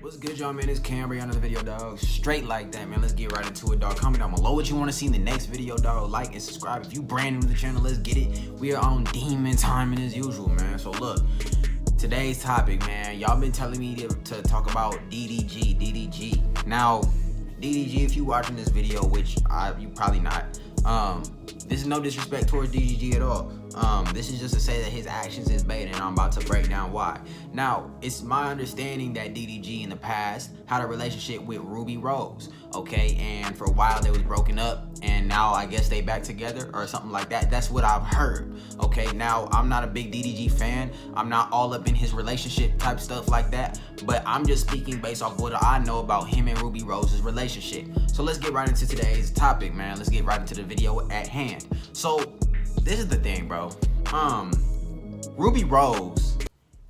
What's good, y'all, man? It's Camry on the video, dog. Straight like that, man. Let's get right into it, dog. Comment down below what you want to see in the next video, dog. Like and subscribe if you brand new to the channel. Let's get it. We are on demon timing as usual, man. So look, today's topic, man. Y'all been telling me to talk about DDG. Now, DDG, if you watching this video, which you probably not, this is no disrespect towards DDG at all. This is just to say that his actions is bait, and I'm about to break down why. Now, it's my understanding that DDG in the past had a relationship with Ruby Rose, okay? And for a while they was broken up, and now I guess they back together or something like that. That's what I've heard, okay? Now, I'm not a big DDG fan. I'm not all up in his relationship type stuff like that, but I'm just speaking based off what I know about him and Ruby Rose's relationship. So let's get right into today's topic, man. Let's get right into the video at hand. So this is the thing, bro. Ruby Rose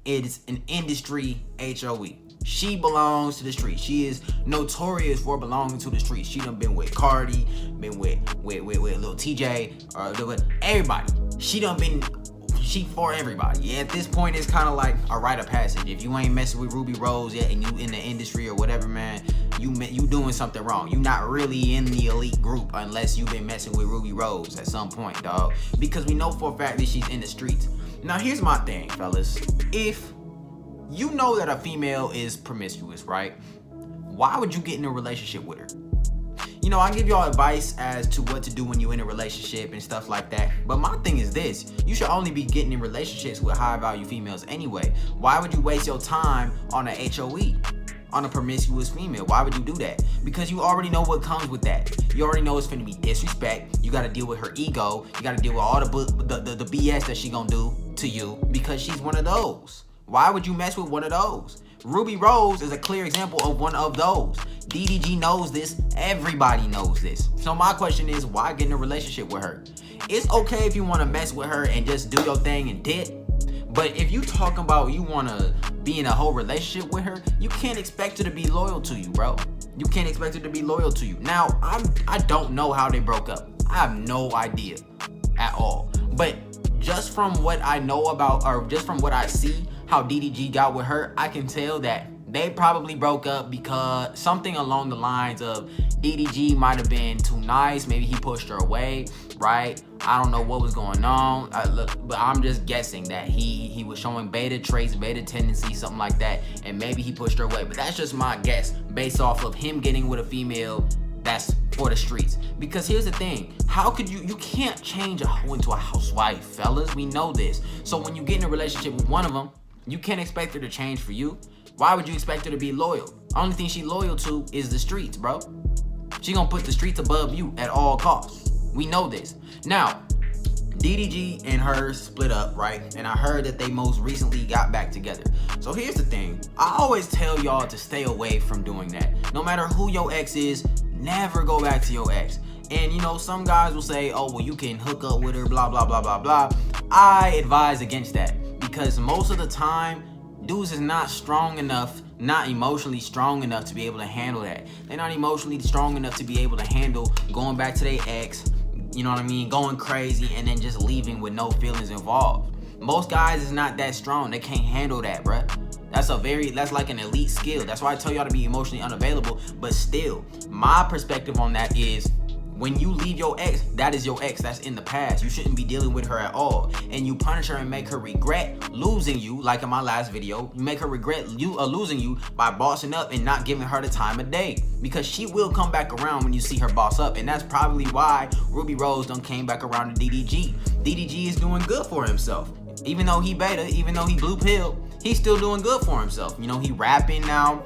is an industry HOE. She belongs to the streets. She is notorious for belonging to the streets. She done been with Cardi, been with Lil TJ, with everybody. She for everybody. Yeah, at this point, it's kind of like a rite of passage. If you ain't messing with Ruby Rose yet and you in the industry or whatever, man, you doing something wrong. You not really in the elite group unless you've been messing with Ruby Rose at some point, dog. Because we know for a fact that she's in the streets. Now, here's my thing, fellas. If you know that a female is promiscuous, right? Why would you get in a relationship with her? You know, I give y'all advice as to what to do when you're in a relationship and stuff like that. But my thing is this: you should only be getting in relationships with high value females anyway. Why would you waste your time on a HOE? On a promiscuous female? Why would you do that? Because you already know what comes with that. You already know it's finna be disrespect. You gotta deal with her ego. You gotta deal with all the BS that she gonna do to you because she's one of those. Why would you mess with one of those? Ruby Rose is a clear example of one of those. DDG knows this. Everybody knows this. So my question is, why get in a relationship with her? It's okay if you want to mess with her and just do your thing and dip. But if you talking about you want to be in a whole relationship with her, you can't expect her to be loyal to you, bro. You can't expect her to be loyal to you. Now, I don't know how they broke up. I have no idea at all. But just from what I know about, or just from what I see, how DDG got with her, I can tell that they probably broke up because something along the lines of DDG might have been too nice. Maybe he pushed her away, right? I don't know what was going on, but I'm just guessing that he was showing beta traits, beta tendencies, something like that, and maybe he pushed her away. But that's just my guess based off of him getting with a female that's for the streets. Because here's the thing, how could you can't change a hoe into a housewife, fellas. We know this. So when you get in a relationship with one of them, you can't expect her to change for you. Why would you expect her to be loyal? Only thing she loyal to is the streets, bro. She gonna put the streets above you at all costs. We know this. Now, DDG and her split up, right? And I heard that they most recently got back together. So here's the thing. I always tell y'all to stay away from doing that. No matter who your ex is, never go back to your ex. And you know, some guys will say, oh, well, you can hook up with her, blah, blah, blah, blah, blah. I advise against that. Because most of the time, dudes is not strong enough, not emotionally strong enough to be able to handle that. They're not emotionally strong enough to be able to handle going back to their ex, you know what I mean, going crazy and then just leaving with no feelings involved. Most guys is not that strong. They can't handle that, bruh. That's like an elite skill. That's why I tell y'all to be emotionally unavailable. But still, my perspective on that is, when you leave your ex, that is your ex. That's in the past. You shouldn't be dealing with her at all. And you punish her and make her regret losing you, like in my last video. You make her regret losing you by bossing up and not giving her the time of day. Because she will come back around when you see her boss up. And that's probably why Ruby Rose done came back around to DDG. DDG is doing good for himself. Even though he beta, even though he blue pill, he's still doing good for himself. You know, he rapping now.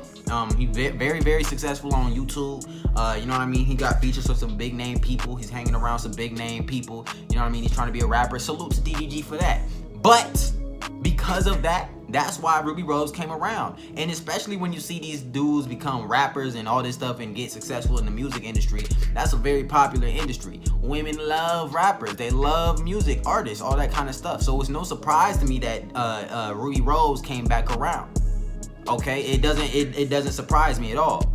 He's very, very successful on YouTube. You know what I mean? He got features with some big name people. He's hanging around some big name people. You know what I mean? He's trying to be a rapper. Salute to DDG for that. But because of that, that's why Ruby Rose came around. And especially when you see these dudes become rappers and all this stuff and get successful in the music industry, that's a very popular industry. Women love rappers. They love music, artists, all that kind of stuff. So it's no surprise to me that Ruby Rose came back around. Okay, it doesn't surprise me at all.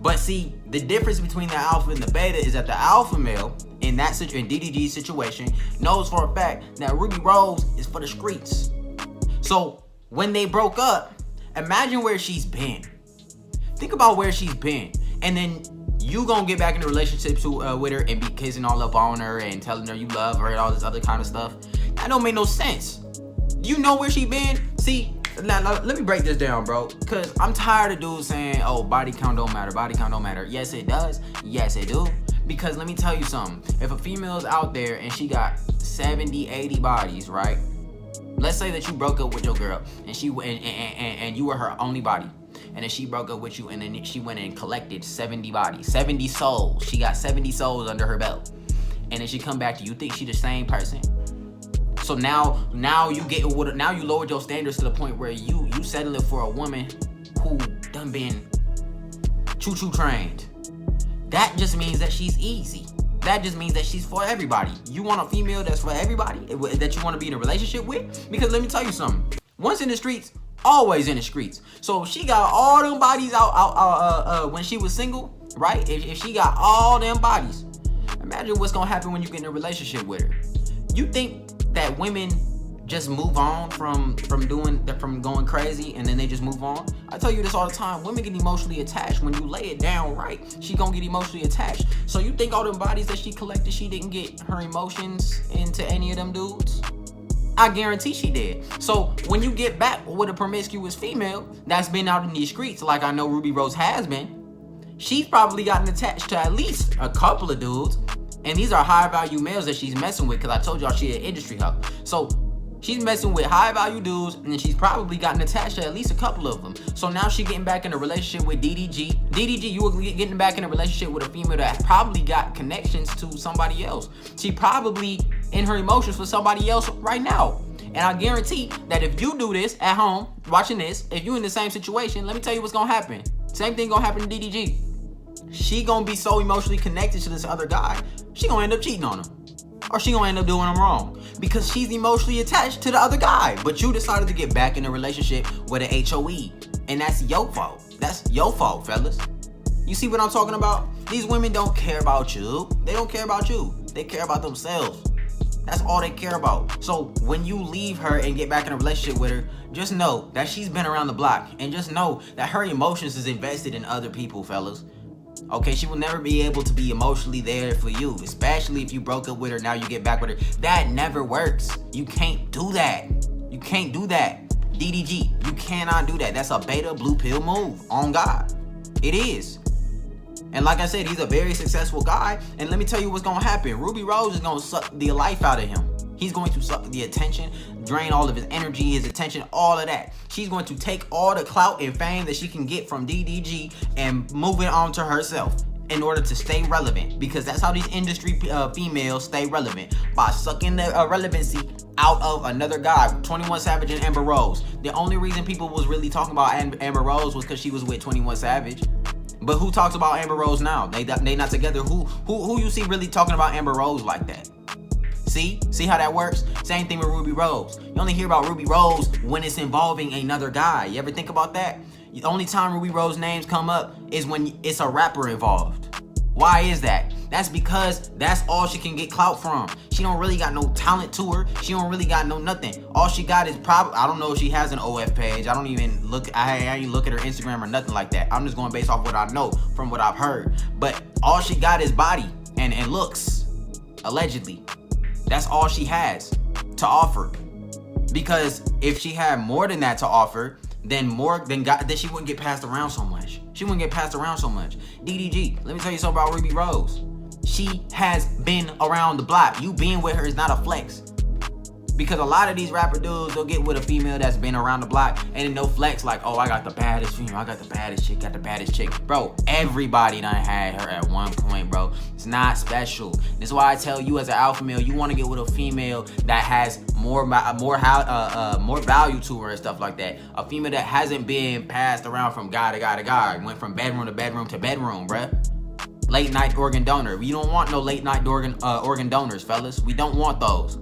But see, the difference between the alpha and the beta is that the alpha male in DDG's situation knows for a fact that Ruby Rose is for the streets. So when they broke up, imagine where she's been. Think about where she's been, and then you gonna get back in a relationship with her and be kissing all up on her and telling her you love her and all this other kind of stuff. That don't make no sense. Do you know where she been? See, now let me break this down, bro, because I'm tired of dudes saying, oh, body count don't matter, body count don't matter. Yes, it does. Yes, it do. Because let me tell you something. If a female's out there and she got 70, 80 bodies, right? Let's say that you broke up with your girl and and you were her only body. And then she broke up with you, and then she went and collected 70 bodies, 70 souls. She got 70 souls under her belt. And then she come back to you. Think she the same person. So now you lowered your standards to the point where you settling for a woman who done been choo-choo trained. That just means that she's easy. That just means that she's for everybody. You want a female that's for everybody, that you want to be in a relationship with? Because let me tell you something. Once in the streets, always in the streets. So she got all them bodies out when she was single, right? If she got all them bodies, imagine what's gonna happen when you get in a relationship with her. You think that women just move on from going crazy and then they just move on? I tell you this all the time. Women get emotionally attached. When you lay it down right, she gonna get emotionally attached. So you think all them bodies that she collected, she didn't get her emotions into any of them dudes? I guarantee she did. So when you get back with a promiscuous female that's been out in these streets, like I know Ruby Rose has been, she's probably gotten attached to at least a couple of dudes. And these are high value males that she's messing with, because I told y'all she an industry hoe. So she's messing with high value dudes, and then she's probably gotten attached to at least a couple of them. So now she getting back in a relationship with DDG. DDG, you were getting back in a relationship with a female that probably got connections to somebody else. She probably in her emotions for somebody else right now. And I guarantee that if you do this at home, watching this, if you in the same situation, let me tell you what's gonna happen. Same thing gonna happen to DDG. She gonna be so emotionally connected to this other guy, she gonna end up cheating on him. Or she gonna end up doing him wrong. Because she's emotionally attached to the other guy. But you decided to get back in a relationship with an HOE. And that's your fault. That's your fault, fellas. You see what I'm talking about? These women don't care about you. They don't care about you. They care about themselves. That's all they care about. So when you leave her and get back in a relationship with her, just know that she's been around the block. And just know that her emotions is invested in other people, fellas. Okay, she will never be able to be emotionally there for you, especially if you broke up with her, now you get back with her. That never works. You can't do that. You can't do that. DDG, you cannot do that. That's a beta blue pill move. On God. It is. And like I said, he's a very successful guy. And let me tell you what's going to happen. Ruby Rose is going to suck the life out of him. He's going to suck the attention, drain all of his energy, his attention, all of that. She's going to take all the clout and fame that she can get from DDG and move it on to herself in order to stay relevant. Because that's how these industry females stay relevant. By sucking the relevancy out of another guy. 21 Savage and Amber Rose. The only reason people was really talking about Amber Rose was because she was with 21 Savage. But who talks about Amber Rose now? They not together. Who you see really talking about Amber Rose like that? See how that works? Same thing with Ruby Rose. You only hear about Ruby Rose when it's involving another guy. You ever think about that? The only time Ruby Rose names come up is when it's a rapper involved. Why is that? That's because that's all she can get clout from. She don't really got no talent to her. She don't really got no nothing. All she got is probably, I don't know if she has an OF page. I don't even look, I ain't look at her Instagram or nothing like that. I'm just going based off what I know from what I've heard. But all she got is body and looks, allegedly. That's all she has to offer. Because if she had more than that to offer, then she wouldn't get passed around so much. She wouldn't get passed around so much. DDG, let me tell you something about Ruby Rose. She has been around the block. You being with her is not a flex. Because a lot of these rapper dudes, they'll get with a female that's been around the block and then they'll flex like, oh, I got the baddest female, I got the baddest chick, got the baddest chick. Bro, everybody done had her at one point, bro. It's not special. This is why I tell you as an alpha male, you want to get with a female that has more value to her and stuff like that. A female that hasn't been passed around from guy to guy to guy, went from bedroom to bedroom to bedroom, bruh. Late night organ donor. We don't want no late night organ donors, fellas. We don't want those.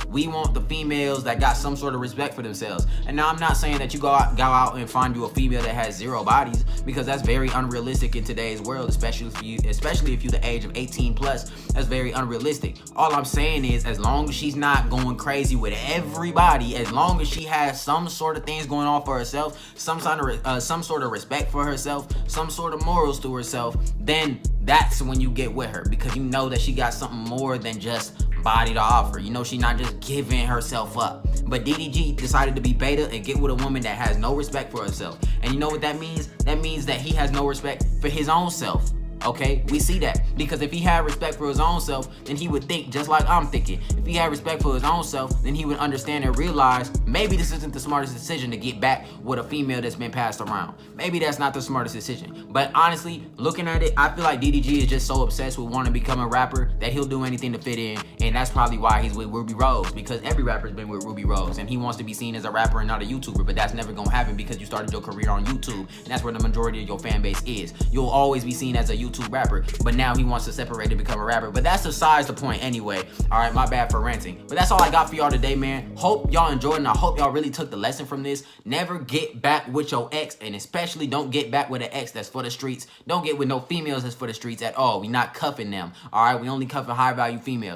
We want the females that got some sort of respect for themselves. And now I'm not saying that you go out and find you a female that has 0 bodies, because that's very unrealistic in today's world, especially if you're the age of 18 plus. That's very unrealistic. All I'm saying is, as long as she's not going crazy with everybody, as long as she has some sort of things going on for herself, some sort of respect for herself, some sort of morals to herself, then that's when you get with her, because you know that she got something more than just body to offer. You know, she not just giving herself up. But DDG decided to be beta and get with a woman that has no respect for herself. And you know what that means? That means that he has no respect for his own self. Okay, we see that, because if he had respect for his own self, then he would think just like I'm thinking. If he had respect for his own self, then he would understand and realize maybe this isn't the smartest decision to get back with a female that's been passed around. Maybe that's not the smartest decision. But honestly, looking at it, I feel like DDG is just so obsessed with wanting to become a rapper that he'll do anything to fit in, and that's probably why he's with Ruby Rose, because every rapper's been with Ruby Rose, and he wants to be seen as a rapper and not a YouTuber. But that's never gonna happen, because you started your career on YouTube, and that's where the majority of your fan base is. You'll always be seen as a YouTube rapper, but now he wants to separate and become a rapper. But that's besides the point anyway. All right, my bad for ranting, but that's all I got for y'all today, man. Hope y'all enjoyed, and I hope y'all really took the lesson from this. Never get back with your ex, and especially don't get back with an ex that's for the streets. Don't get with no females that's for the streets at all. We not cuffing them. All right, we only cuffing high value females.